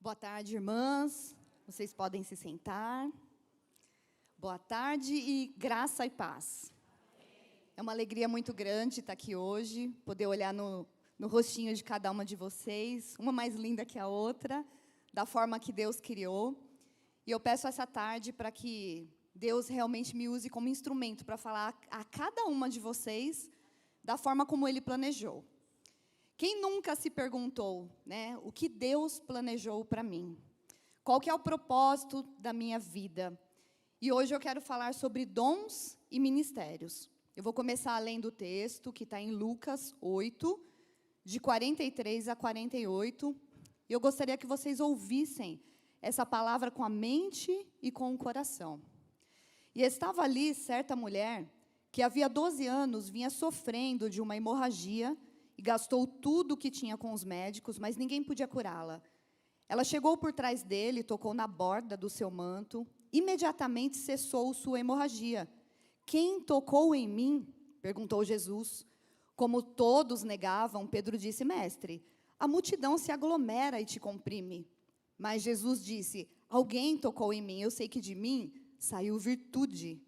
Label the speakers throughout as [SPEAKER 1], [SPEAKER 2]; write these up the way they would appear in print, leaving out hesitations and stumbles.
[SPEAKER 1] Boa tarde, irmãs. Vocês podem se sentar. Boa tarde e graça e paz. É uma alegria muito grande estar aqui hoje, poder olhar no rostinho de cada uma de vocês, uma mais linda que a outra, da forma que Deus criou. E eu peço essa tarde para que Deus realmente me use como instrumento para falar a cada uma de vocês da forma como Ele planejou. Quem nunca se perguntou, né, o que Deus planejou para mim? Qual que é o propósito da minha vida? E hoje eu quero falar sobre dons e ministérios. Eu vou começar lendo o texto que está em Lucas 8, de 43 a 48. E eu gostaria que vocês ouvissem essa palavra com a mente e com o coração. E estava ali certa mulher que havia 12 anos vinha sofrendo de uma hemorragia e gastou tudo o que tinha com os médicos, mas ninguém podia curá-la. Ela chegou por trás dele, tocou na borda do seu manto, imediatamente cessou sua hemorragia. Quem tocou em mim? Perguntou Jesus. Como todos negavam, Pedro disse, mestre, a multidão se aglomera e te comprime. Mas Jesus disse, alguém tocou em mim, eu sei que de mim saiu virtude.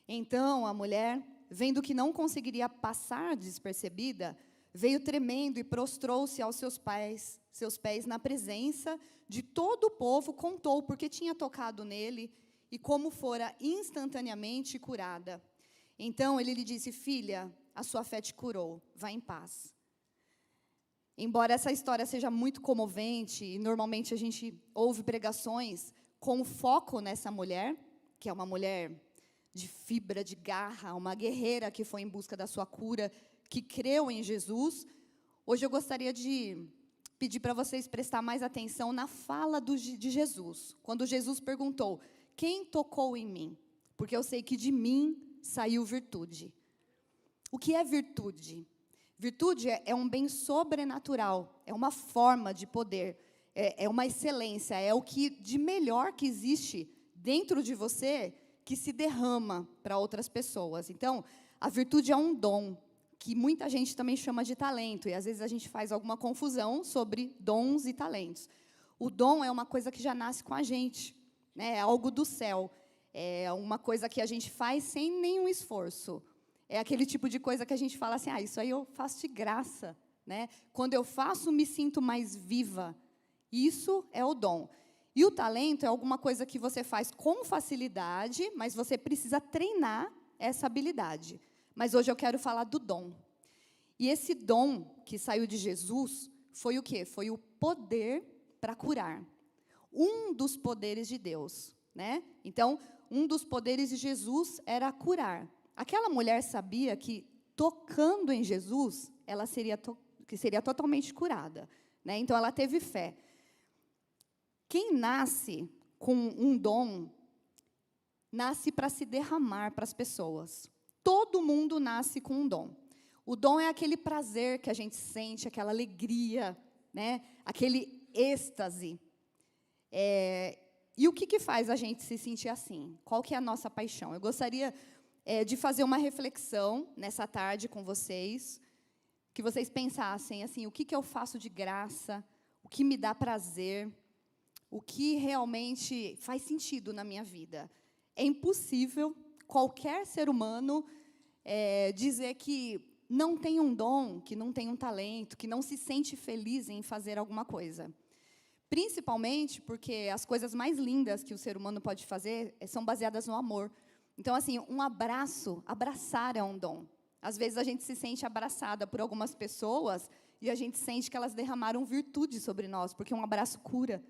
[SPEAKER 1] Então a mulher, vendo que não conseguiria passar despercebida, veio tremendo e prostrou-se aos seus pés na presença de todo o povo, contou porque tinha tocado nele e como fora instantaneamente curada. Então ele lhe disse, filha, a sua fé te curou, vá em paz. Embora essa história seja muito comovente, e normalmente a gente ouve pregações com foco nessa mulher, que é uma mulher de fibra, de garra, uma guerreira que foi em busca da sua cura, que creu em Jesus, hoje eu gostaria de pedir para vocês prestar mais atenção na fala de Jesus. Quando Jesus perguntou, quem tocou em mim? Porque eu sei que de mim saiu virtude. O que é virtude? Virtude é um bem sobrenatural, é uma forma de poder, é uma excelência, é o que de melhor que existe dentro de você que se derrama para outras pessoas. Então, a virtude é um dom, que muita gente também chama de talento, e às vezes a gente faz alguma confusão sobre dons e talentos. O dom é uma coisa que já nasce com a gente, né? É algo do céu, é uma coisa que a gente faz sem nenhum esforço. É aquele tipo de coisa que a gente fala assim, isso aí eu faço de graça, né? Quando eu faço, me sinto mais viva. Isso é o dom. E o talento é alguma coisa que você faz com facilidade, mas você precisa treinar essa habilidade. Mas hoje eu quero falar do dom. E esse dom que saiu de Jesus foi o quê? Foi o poder para curar. Um dos poderes de Deus, né? Então, um dos poderes de Jesus era curar. Aquela mulher sabia que, tocando em Jesus, ela seria totalmente curada, né? Então, ela teve fé. Quem nasce com um dom, nasce para se derramar para as pessoas. Todo mundo nasce com um dom. O dom é aquele prazer que a gente sente, aquela alegria, né? Aquele êxtase. E o que faz a gente se sentir assim? Qual que é a nossa paixão? Eu gostaria de fazer uma reflexão nessa tarde com vocês, que vocês pensassem assim, o que eu faço de graça, o que me dá prazer, o que realmente faz sentido na minha vida. É impossível qualquer ser humano dizer que não tem um dom, que não tem um talento, que não se sente feliz em fazer alguma coisa. Principalmente porque as coisas mais lindas que o ser humano pode fazer são baseadas no amor. Então, assim, um abraço, abraçar é um dom. Às vezes a gente se sente abraçada por algumas pessoas e a gente sente que elas derramaram virtude sobre nós, porque um abraço cura.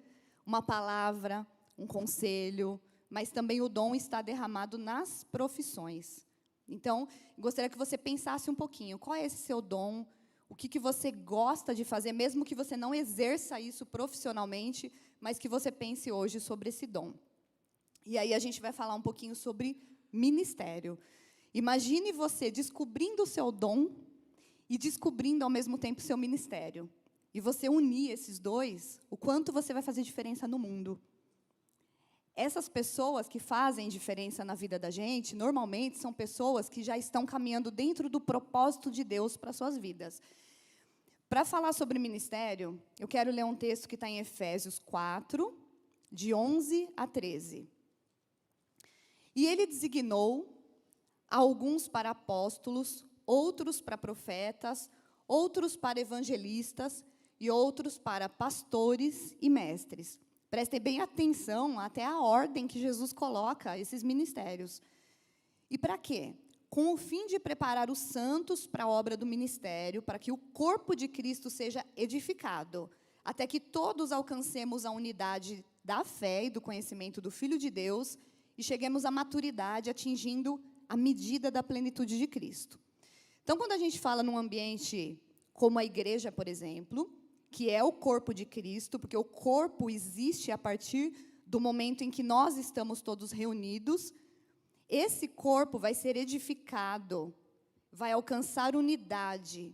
[SPEAKER 1] Uma palavra, um conselho, mas também o dom está derramado nas profissões. Então, gostaria que você pensasse um pouquinho, qual é esse seu dom? O que você gosta de fazer, mesmo que você não exerça isso profissionalmente, mas que você pense hoje sobre esse dom. E aí a gente vai falar um pouquinho sobre ministério. Imagine você descobrindo o seu dom e descobrindo ao mesmo tempo o seu ministério. E você unir esses dois, o quanto você vai fazer diferença no mundo. Essas pessoas que fazem diferença na vida da gente, normalmente são pessoas que já estão caminhando dentro do propósito de Deus para suas vidas. Para falar sobre ministério, eu quero ler um texto que está em Efésios 4, de 11 a 13. E ele designou alguns para apóstolos, outros para profetas, outros para evangelistas e outros para pastores e mestres. Prestem bem atenção até a ordem que Jesus coloca esses ministérios. E para quê? Com o fim de preparar os santos para a obra do ministério, para que o corpo de Cristo seja edificado, até que todos alcancemos a unidade da fé e do conhecimento do Filho de Deus e cheguemos à maturidade, atingindo a medida da plenitude de Cristo. Então, quando a gente fala num ambiente como a igreja, por exemplo, que é o corpo de Cristo, porque o corpo existe a partir do momento em que nós estamos todos reunidos, esse corpo vai ser edificado, vai alcançar unidade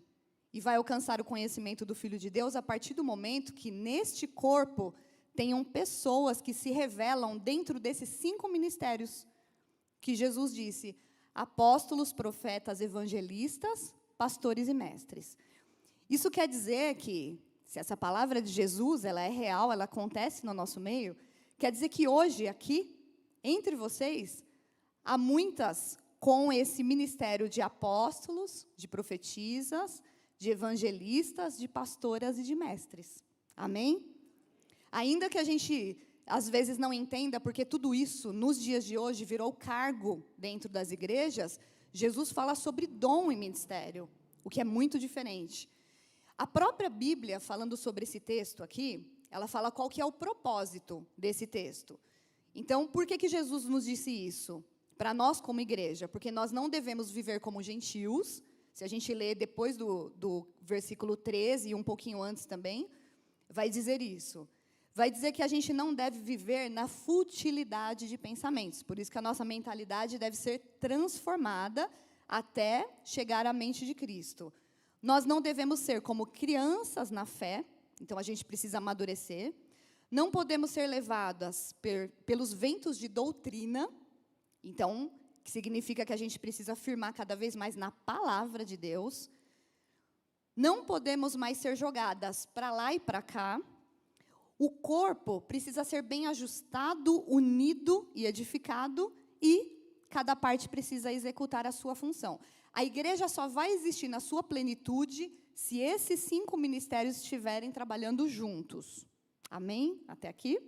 [SPEAKER 1] e vai alcançar o conhecimento do Filho de Deus a partir do momento que neste corpo tenham pessoas que se revelam dentro desses 5 ministérios que Jesus disse: apóstolos, profetas, evangelistas, pastores e mestres. Isso quer dizer que, se essa palavra de Jesus ela é real, ela acontece no nosso meio, quer dizer que hoje, aqui, entre vocês, há muitas com esse ministério de apóstolos, de profetisas, de evangelistas, de pastoras e de mestres. Amém? Ainda que a gente, às vezes, não entenda, porque tudo isso, nos dias de hoje, virou cargo dentro das igrejas, Jesus fala sobre dom e ministério, o que é muito diferente. A própria Bíblia, falando sobre esse texto aqui, ela fala qual que é o propósito desse texto. Então, por que Jesus nos disse isso? Para nós, como igreja, porque nós não devemos viver como gentios. Se a gente ler depois do versículo 13, e um pouquinho antes também, vai dizer isso. Vai dizer que a gente não deve viver na futilidade de pensamentos. Por isso que a nossa mentalidade deve ser transformada até chegar à mente de Cristo. Nós não devemos ser como crianças na fé, então a gente precisa amadurecer. Não podemos ser levadas pelos ventos de doutrina, então, que significa que a gente precisa afirmar cada vez mais na palavra de Deus. Não podemos mais ser jogadas para lá e para cá. O corpo precisa ser bem ajustado, unido e edificado, e cada parte precisa executar a sua função. A igreja só vai existir na sua plenitude se esses 5 ministérios estiverem trabalhando juntos. Amém? Até aqui?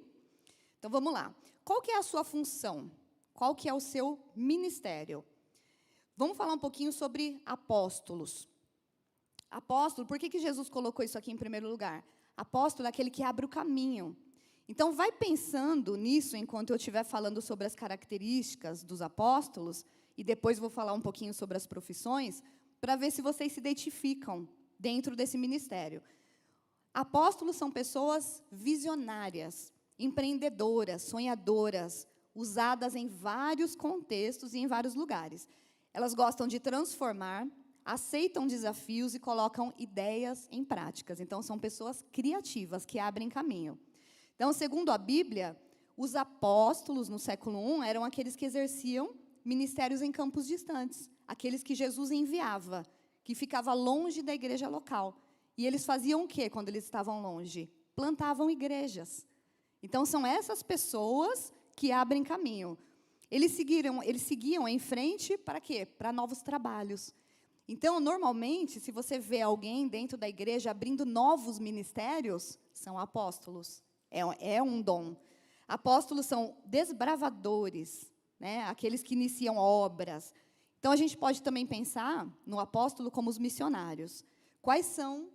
[SPEAKER 1] Então, vamos lá. Qual que é a sua função? Qual que é o seu ministério? Vamos falar um pouquinho sobre apóstolos. Apóstolo, por que Jesus colocou isso aqui em primeiro lugar? Apóstolo é aquele que abre o caminho. Então, vai pensando nisso enquanto eu estiver falando sobre as características dos apóstolos, e depois vou falar um pouquinho sobre as profissões, para ver se vocês se identificam dentro desse ministério. Apóstolos são pessoas visionárias, empreendedoras, sonhadoras, usadas em vários contextos e em vários lugares. Elas gostam de transformar, aceitam desafios e colocam ideias em práticas. Então, são pessoas criativas, que abrem caminho. Então, segundo a Bíblia, os apóstolos, no século I, eram aqueles que exerciam ministérios em campos distantes, aqueles que Jesus enviava, que ficava longe da igreja local. E eles faziam o quê quando eles estavam longe? Plantavam igrejas. Então, são essas pessoas que abrem caminho. Eles seguiam em frente para quê? Para novos trabalhos. Então, normalmente, se você vê alguém dentro da igreja abrindo novos ministérios, são apóstolos. É um dom. Apóstolos são desbravadores, né? Aqueles que iniciam obras. Então, a gente pode também pensar no apóstolo como os missionários. Quais são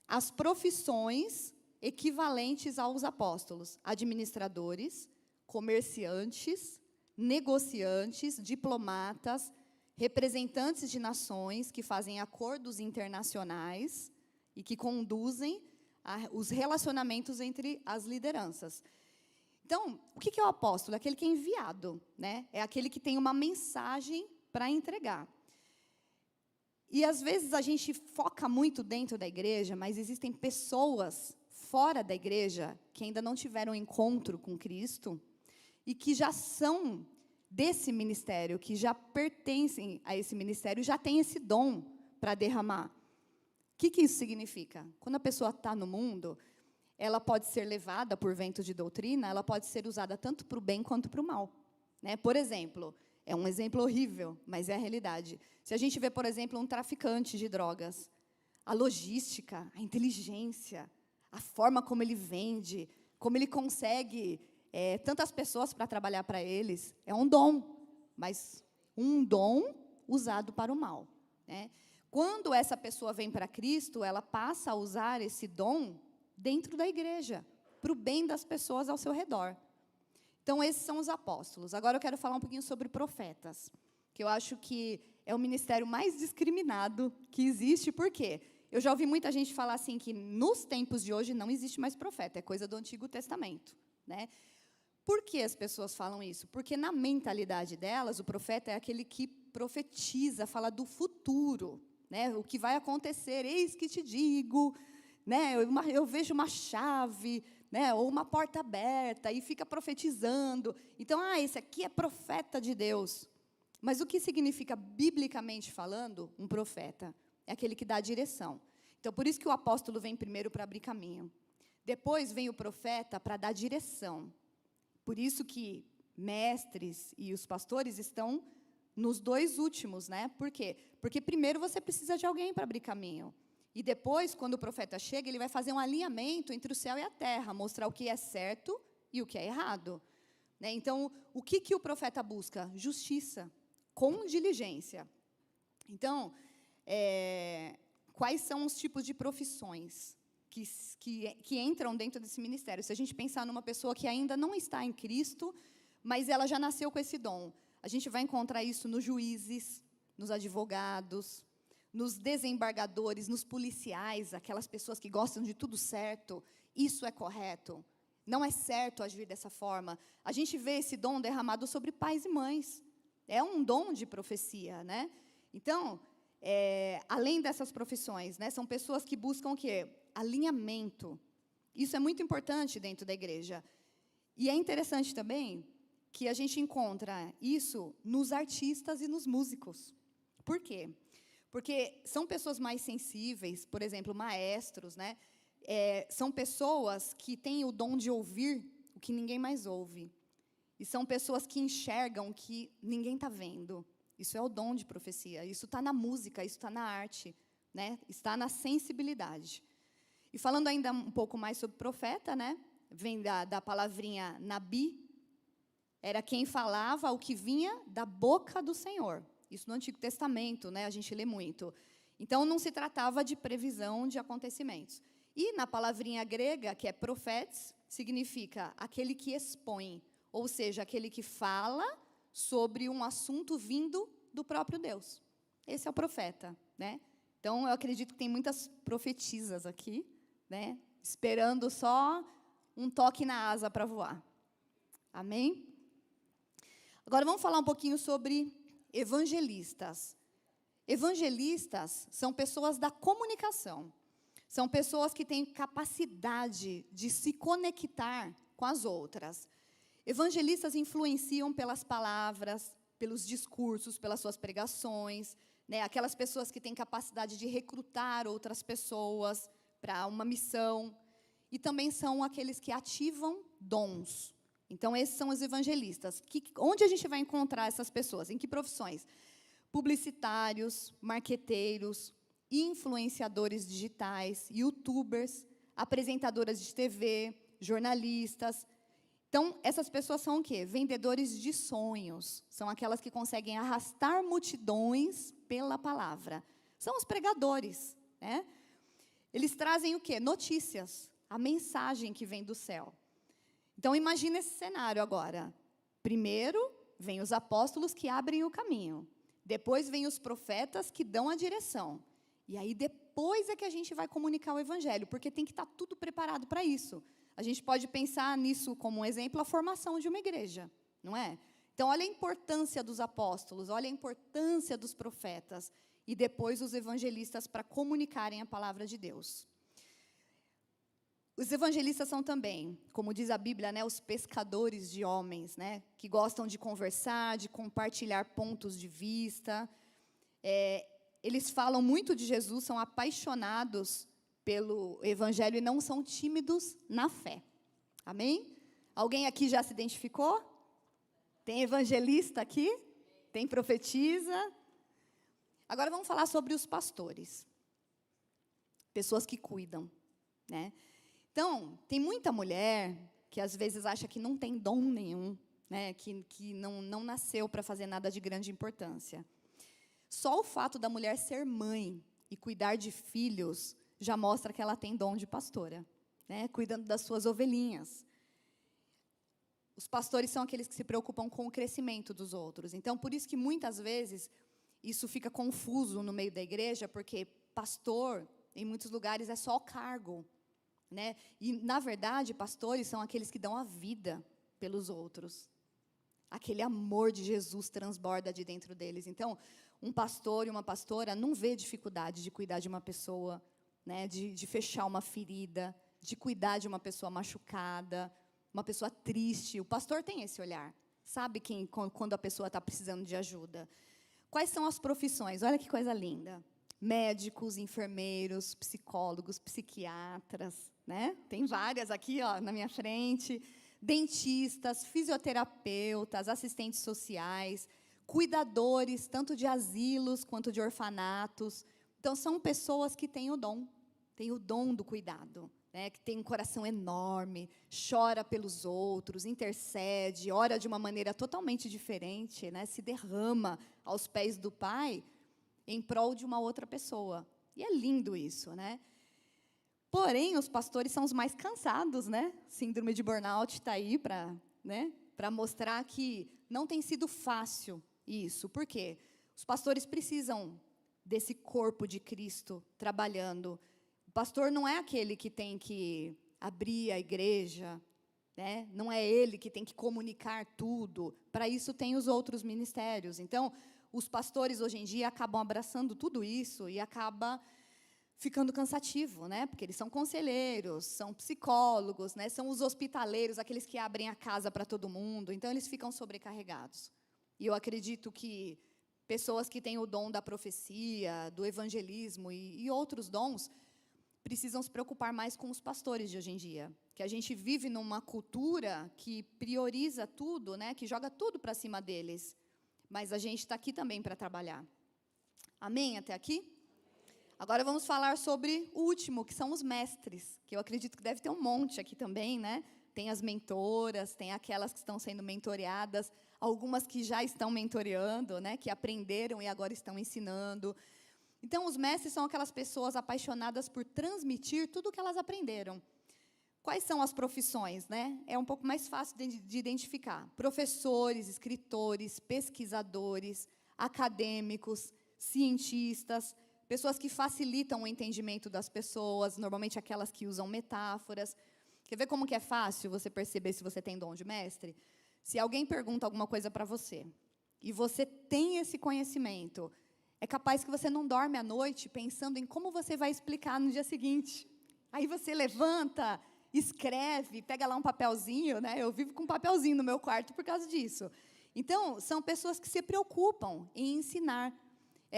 [SPEAKER 1] as profissões equivalentes aos apóstolos? Administradores, comerciantes, negociantes, diplomatas, representantes de nações que fazem acordos internacionais e que conduzem os relacionamentos entre as lideranças. Então, o que é o apóstolo? É aquele que é enviado, né? É aquele que tem uma mensagem para entregar. E, às vezes, a gente foca muito dentro da igreja, mas existem pessoas fora da igreja que ainda não tiveram encontro com Cristo e que já são desse ministério, que já pertencem a esse ministério, já têm esse dom para derramar. que isso significa? Quando a pessoa está no mundo, ela pode ser levada por vento de doutrina, ela pode ser usada tanto para o bem quanto para o mal. Né? Por exemplo, é um exemplo horrível, mas é a realidade. Se a gente vê, por exemplo, um traficante de drogas, a logística, a inteligência, a forma como ele vende, como ele consegue tantas pessoas para trabalhar para eles, é um dom, mas um dom usado para o mal. Né? Quando essa pessoa vem para Cristo, ela passa a usar esse dom dentro da igreja, para o bem das pessoas ao seu redor. Então, esses são os apóstolos. Agora eu quero falar um pouquinho sobre profetas, que eu acho que é o ministério mais discriminado que existe. Por quê? Eu já ouvi muita gente falar assim que nos tempos de hoje não existe mais profeta, é coisa do Antigo Testamento. Né? Por que as pessoas falam isso? Porque na mentalidade delas, o profeta é aquele que profetiza, fala do futuro, né? O que vai acontecer, eis que te digo, né? Eu vejo uma chave, né? Ou uma porta aberta, e fica profetizando. Então, esse aqui é profeta de Deus. Mas o que significa, biblicamente falando, um profeta? É aquele que dá a direção. Então, por isso que o apóstolo vem primeiro para abrir caminho. Depois vem o profeta para dar direção. Por isso que mestres e os pastores estão nos dois últimos, né? Por quê? Porque primeiro você precisa de alguém para abrir caminho. E depois, quando o profeta chega, ele vai fazer um alinhamento entre o céu e a terra, mostrar o que é certo e o que é errado. Né? Então, o que o profeta busca? Justiça, com diligência. Então, quais são os tipos de profissões que entram dentro desse ministério? Se a gente pensar numa pessoa que ainda não está em Cristo, mas ela já nasceu com esse dom, a gente vai encontrar isso nos juízes, nos advogados, nos desembargadores, nos policiais, aquelas pessoas que gostam de tudo certo. Isso é correto. Não é certo agir dessa forma. A gente vê esse dom derramado sobre pais e mães. É um dom de profecia, né? Então, além dessas profissões, né, são pessoas que buscam o quê? Alinhamento. Isso é muito importante dentro da igreja. E é interessante também que a gente encontra isso nos artistas e nos músicos. Por quê? Porque são pessoas mais sensíveis, por exemplo, maestros, né? São pessoas que têm o dom de ouvir o que ninguém mais ouve. E são pessoas que enxergam o que ninguém está vendo. Isso é o dom de profecia. Isso está na música, isso está na arte, né? Está na sensibilidade. E falando ainda um pouco mais sobre profeta, né? Vem da palavrinha nabi, era quem falava o que vinha da boca do Senhor. Isso no Antigo Testamento, né? A gente lê muito. Então, não se tratava de previsão de acontecimentos. E na palavrinha grega, que é profetes, significa aquele que expõe, ou seja, aquele que fala sobre um assunto vindo do próprio Deus. Esse é o profeta, né? Então, eu acredito que tem muitas profetisas aqui, né? Esperando só um toque na asa para voar. Amém? Agora, vamos falar um pouquinho sobre evangelistas. Evangelistas são pessoas da comunicação. São pessoas que têm capacidade de se conectar com as outras. Evangelistas influenciam pelas palavras, pelos discursos, pelas suas pregações, né? Aquelas pessoas que têm capacidade de recrutar outras pessoas para uma missão. E também são aqueles que ativam dons. Então, esses são os evangelistas. Onde a gente vai encontrar essas pessoas? Em que profissões? Publicitários, marqueteiros, influenciadores digitais, youtubers, apresentadoras de TV, jornalistas. Então, essas pessoas são o quê? Vendedores de sonhos. São aquelas que conseguem arrastar multidões pela palavra. São os pregadores, né? Eles trazem o quê? Notícias, a mensagem que vem do céu. Então, imagina esse cenário agora. Primeiro, vem os apóstolos que abrem o caminho. Depois, vem os profetas que dão a direção. E aí, depois é que a gente vai comunicar o evangelho, porque tem que estar tudo preparado para isso. A gente pode pensar nisso como um exemplo, a formação de uma igreja, não é? Então, olha a importância dos apóstolos, olha a importância dos profetas. E depois, os evangelistas para comunicarem a palavra de Deus. Os evangelistas são também, como diz a Bíblia, né, os pescadores de homens, né, que gostam de conversar, de compartilhar pontos de vista. eles falam muito de Jesus, são apaixonados pelo Evangelho e não são tímidos na fé. Amém? Alguém aqui já se identificou? Tem evangelista aqui? Tem profetisa? Agora vamos falar sobre os pastores. Pessoas que cuidam, né? Então, tem muita mulher que às vezes acha que não tem dom nenhum, né? Que não nasceu para fazer nada de grande importância. Só o fato da mulher ser mãe e cuidar de filhos já mostra que ela tem dom de pastora, né? Cuidando das suas ovelhinhas. Os pastores são aqueles que se preocupam com o crescimento dos outros. Então, por isso que muitas vezes isso fica confuso no meio da igreja, porque pastor, em muitos lugares, é só o cargo, né? E, na verdade, pastores são aqueles que dão a vida pelos outros. Aquele amor de Jesus transborda de dentro deles. Então, um pastor e uma pastora não vê dificuldade de cuidar de uma pessoa, né? De fechar uma ferida, de cuidar de uma pessoa machucada, uma pessoa triste. O pastor tem esse olhar, sabe quando a pessoa está precisando de ajuda. Quais são as profissões? Olha que coisa linda. Médicos, enfermeiros, psicólogos, psiquiatras, né? Tem várias aqui, ó, na minha frente. Dentistas, fisioterapeutas, assistentes sociais, cuidadores, tanto de asilos quanto de orfanatos. Então, são pessoas que têm o dom do cuidado. Né, que tem um coração enorme, chora pelos outros, intercede, ora de uma maneira totalmente diferente, né, se derrama aos pés do Pai em prol de uma outra pessoa. E é lindo isso, né? Porém, os pastores são os mais cansados, né? Síndrome de burnout está aí para, né, para mostrar que não tem sido fácil isso. Por quê? Os pastores precisam desse corpo de Cristo trabalhando. O pastor não é aquele que tem que abrir a igreja, né? Não é ele que tem que comunicar tudo. Para isso tem os outros ministérios. Então, os pastores hoje em dia acabam abraçando tudo isso e acaba ficando cansativo, né? Porque eles são conselheiros, são psicólogos, né? São os hospitaleiros, aqueles que abrem a casa para todo mundo. Então, eles ficam sobrecarregados. E eu acredito que pessoas que têm o dom da profecia, do evangelismo e outros dons precisam se preocupar mais com os pastores de hoje em dia, que a gente vive numa cultura que prioriza tudo, né, que joga tudo para cima deles, mas a gente está aqui também para trabalhar. Amém? Até aqui? Agora vamos falar sobre o último, que são os mestres, que eu acredito que deve ter um monte aqui também, né? Tem as mentoras, tem aquelas que estão sendo mentoreadas, algumas que já estão mentoreando, né, que aprenderam e agora estão ensinando. Então, os mestres são aquelas pessoas apaixonadas por transmitir tudo o que elas aprenderam. Quais são as profissões, né? É um pouco mais fácil de identificar. Professores, escritores, pesquisadores, acadêmicos, cientistas, pessoas que facilitam o entendimento das pessoas, normalmente aquelas que usam metáforas. Quer ver como que é fácil você perceber se você tem dom de mestre? Se alguém pergunta alguma coisa para você, e você tem esse conhecimento, é capaz que você não dorme à noite pensando em como você vai explicar no dia seguinte. Aí você levanta, escreve, pega lá um papelzinho, né? Eu vivo com um papelzinho no meu quarto por causa disso. Então, são pessoas que se preocupam em ensinar.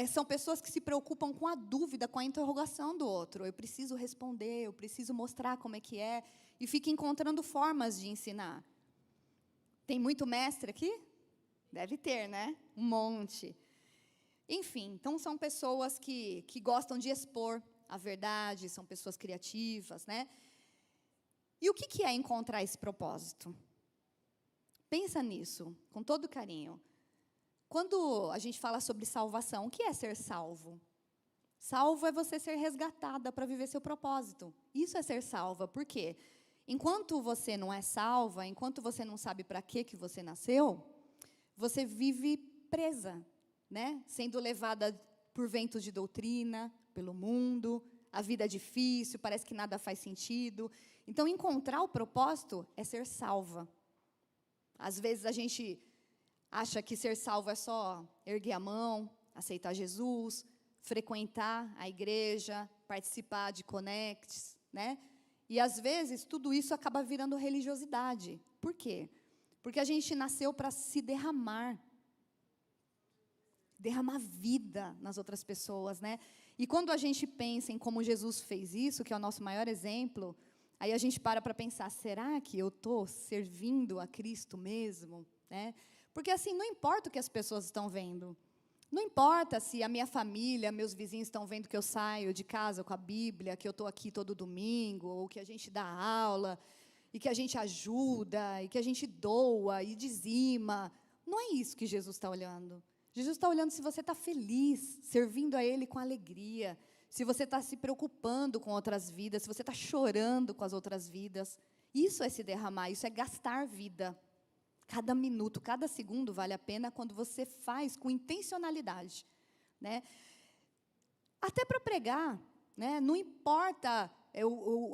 [SPEAKER 1] São pessoas que se preocupam com a dúvida, com a interrogação do outro. Eu preciso responder, eu preciso mostrar como é que é. E fica encontrando formas de ensinar. Tem muito mestre aqui? Deve ter, né? Um monte. Enfim, então são pessoas que gostam de expor a verdade, são pessoas criativas, né? E o que é encontrar esse propósito? Pensa nisso, com todo carinho. Quando a gente fala sobre salvação, o que é ser salvo? Salvo é você ser resgatada para viver seu propósito. Isso é ser salva, por quê? Enquanto você não é salva, enquanto você não sabe para que você nasceu, você vive presa, né? Sendo levada por ventos de doutrina, pelo mundo, a vida é difícil, parece que nada faz sentido. Então, encontrar o propósito é ser salva. Às vezes, a gente acha que ser salvo é só erguer a mão, aceitar Jesus, frequentar a igreja, participar de connects, né? E, às vezes, tudo isso acaba virando religiosidade. Por quê? Porque a gente nasceu para se derramar. derramar vida nas outras pessoas, né? E quando a gente pensa em como Jesus fez isso, que é o nosso maior exemplo, aí a gente para pensar, será que eu estou servindo a Cristo mesmo? Né? Porque assim, não importa o que as pessoas estão vendo. Não importa se a minha família, meus vizinhos estão vendo que eu saio de casa com a Bíblia, que eu estou aqui todo domingo, ou que a gente dá aula, e que a gente ajuda, e que a gente doa e dizima. Não é isso que Jesus está olhando. Jesus está olhando se você está feliz, servindo a Ele com alegria, se você está se preocupando com outras vidas, se você está chorando com as outras vidas. Isso é se derramar, isso é gastar vida. Cada minuto, cada segundo vale a pena quando você faz com intencionalidade, né? Até para pregar, né? Não importa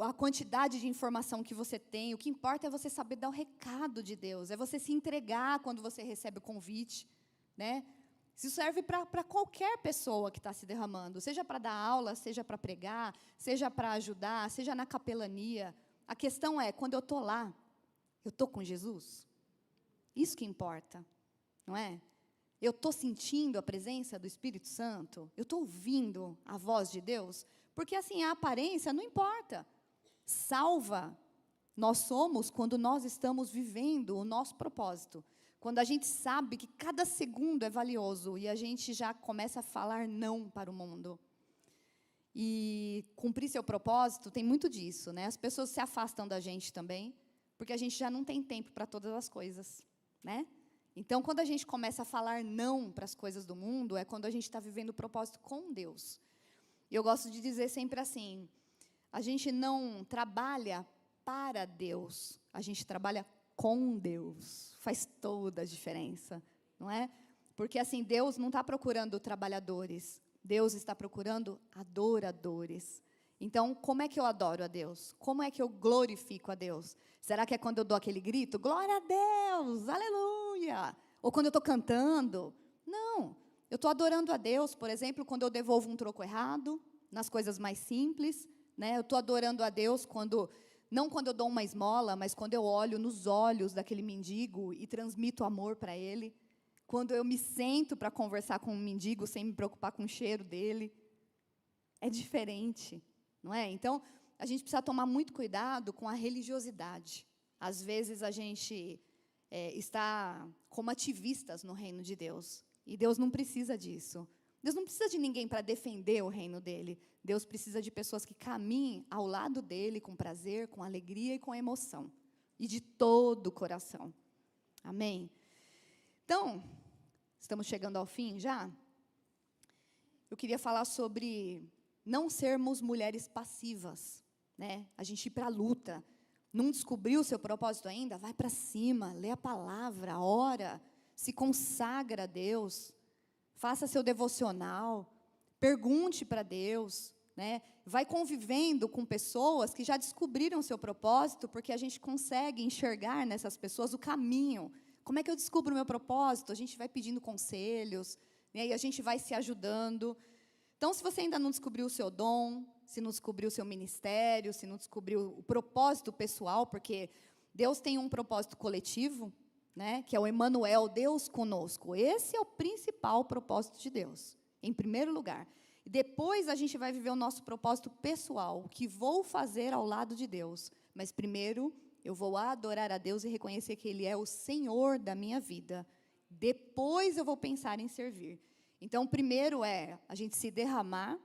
[SPEAKER 1] a quantidade de informação que você tem, o que importa é você saber dar o recado de Deus, é você se entregar quando você recebe o convite, né? Isso serve para qualquer pessoa que está se derramando, seja para dar aula, seja para pregar, seja para ajudar, seja na capelania. A questão é, quando eu estou lá, eu estou com Jesus? Isso que importa, não é? Eu estou sentindo a presença do Espírito Santo? Eu estou ouvindo a voz de Deus? Porque assim, a aparência não importa. Salva nós somos quando nós estamos vivendo o nosso propósito. Quando a gente sabe que cada segundo é valioso e a gente já começa a falar não para o mundo. E cumprir seu propósito tem muito disso, né? As pessoas se afastam da gente também, porque a gente já não tem tempo para todas as coisas, né? Então, quando a gente começa a falar não para as coisas do mundo, é quando a gente está vivendo o propósito com Deus. E eu gosto de dizer sempre assim, a gente não trabalha para Deus, a gente trabalha com Deus. Faz toda a diferença, não é? Porque assim, Deus não está procurando trabalhadores, Deus está procurando adoradores. Então, como é que eu adoro a Deus? Como é que eu glorifico a Deus? Será que é quando eu dou aquele grito, glória a Deus, aleluia? Ou quando eu estou cantando? Não, eu estou adorando a Deus, por exemplo, quando eu devolvo um troco errado, nas coisas mais simples, né? Eu estou adorando a Deus não quando eu dou uma esmola, mas quando eu olho nos olhos daquele mendigo e transmito amor para ele. Quando eu me sento para conversar com um mendigo sem me preocupar com o cheiro dele. É diferente, não é? Então, a gente precisa tomar muito cuidado com a religiosidade. Às vezes, a gente está como ativistas no reino de Deus. E Deus não precisa disso. Deus não precisa de ninguém para defender o reino dele. Deus precisa de pessoas que caminhem ao lado dele com prazer, com alegria e com emoção. E de todo o coração. Amém? Então, estamos chegando ao fim já. Eu queria falar sobre não sermos mulheres passivas, né? A gente ir para a luta. Não descobriu o seu propósito ainda? Vai para cima, lê a palavra, ora, se consagra a Deus, faça seu devocional, pergunte para Deus, né? Vai convivendo com pessoas que já descobriram o seu propósito, porque a gente consegue enxergar nessas pessoas o caminho. Como é que eu descubro o meu propósito? A gente vai pedindo conselhos, né? E a gente vai se ajudando. Então, se você ainda não descobriu o seu dom, se não descobriu o seu ministério, se não descobriu o propósito pessoal, porque Deus tem um propósito coletivo, né, que é o Emmanuel, Deus conosco. Esse é o principal propósito de Deus, em primeiro lugar. E depois a gente vai viver o nosso propósito pessoal, o que vou fazer ao lado de Deus. Mas primeiro eu vou adorar a Deus e reconhecer que Ele é o Senhor da minha vida. Depois eu vou pensar em servir. Então, primeiro é a gente se derramar,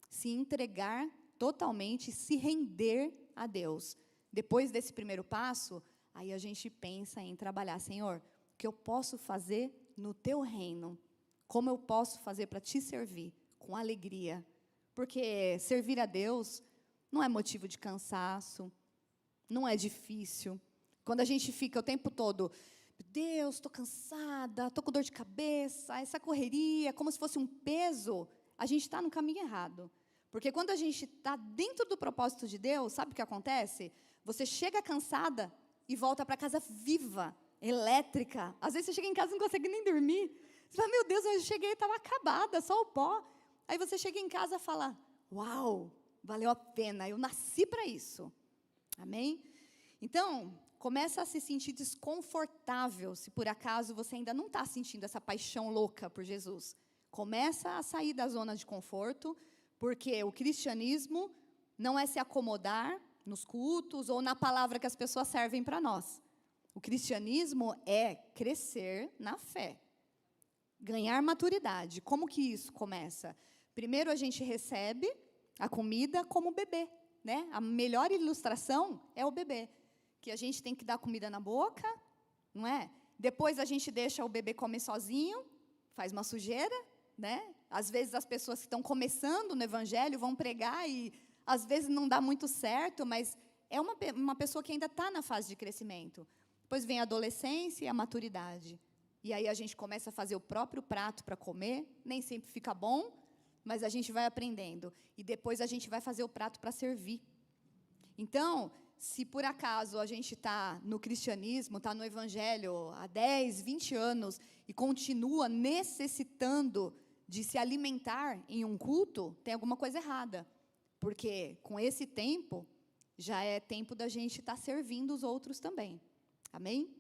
[SPEAKER 1] se entregar totalmente, se render a Deus. Depois desse primeiro passo, aí a gente pensa em trabalhar. Senhor, o que eu posso fazer no Teu reino? Como eu posso fazer para Te servir? Com alegria. Porque servir a Deus não é motivo de cansaço, não é difícil. Quando a gente fica o tempo todo, Deus, estou cansada, estou com dor de cabeça, essa correria, como se fosse um peso, a gente está no caminho errado. Porque quando a gente está dentro do propósito de Deus, sabe o que acontece? Você chega cansada e volta para casa viva, elétrica. Às vezes você chega em casa e não consegue nem dormir. Você fala, meu Deus, eu cheguei e estava acabada, só o pó. Aí você chega em casa e fala, uau, valeu a pena, eu nasci para isso. Amém? Então, começa a se sentir desconfortável se por acaso você ainda não está sentindo essa paixão louca por Jesus. Começa a sair da zona de conforto, porque o cristianismo não é se acomodar nos cultos ou na palavra que as pessoas servem para nós. O cristianismo é crescer na fé, ganhar maturidade. Como que isso começa? Primeiro a gente recebe a comida como bebê, né? A melhor ilustração é o bebê, que a gente tem que dar comida na boca, não é? Depois a gente deixa o bebê comer sozinho, faz uma sujeira, né? Às vezes as pessoas que estão começando no evangelho vão pregar e às vezes não dá muito certo, mas é uma pessoa que ainda está na fase de crescimento. Depois vem a adolescência e a maturidade. E aí a gente começa a fazer o próprio prato para comer, nem sempre fica bom, mas a gente vai aprendendo. E depois a gente vai fazer o prato para servir. Então, se por acaso a gente está no cristianismo, está no evangelho há 10, 20 anos e continua necessitando de se alimentar em um culto, tem alguma coisa errada. Porque com esse tempo, já é tempo da gente estar servindo os outros também. Amém?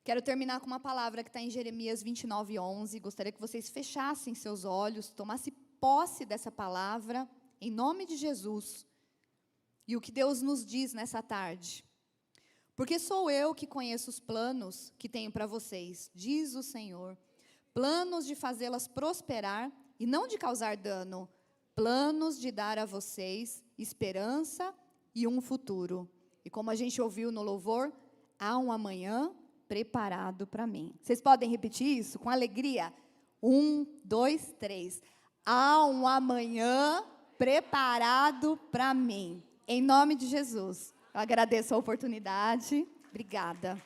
[SPEAKER 1] Quero terminar com uma palavra que está em Jeremias 29:11. Gostaria que vocês fechassem seus olhos, tomassem posse dessa palavra, em nome de Jesus. E o que Deus nos diz nessa tarde. Porque sou eu que conheço os planos que tenho para vocês, diz o Senhor. Planos de fazê-las prosperar e não de causar dano. Planos de dar a vocês esperança e um futuro. E como a gente ouviu no louvor, há um amanhã preparado para mim. Vocês podem repetir isso com alegria? 1, 2, 3. Há um amanhã preparado para mim. Em nome de Jesus. Eu agradeço a oportunidade. Obrigada.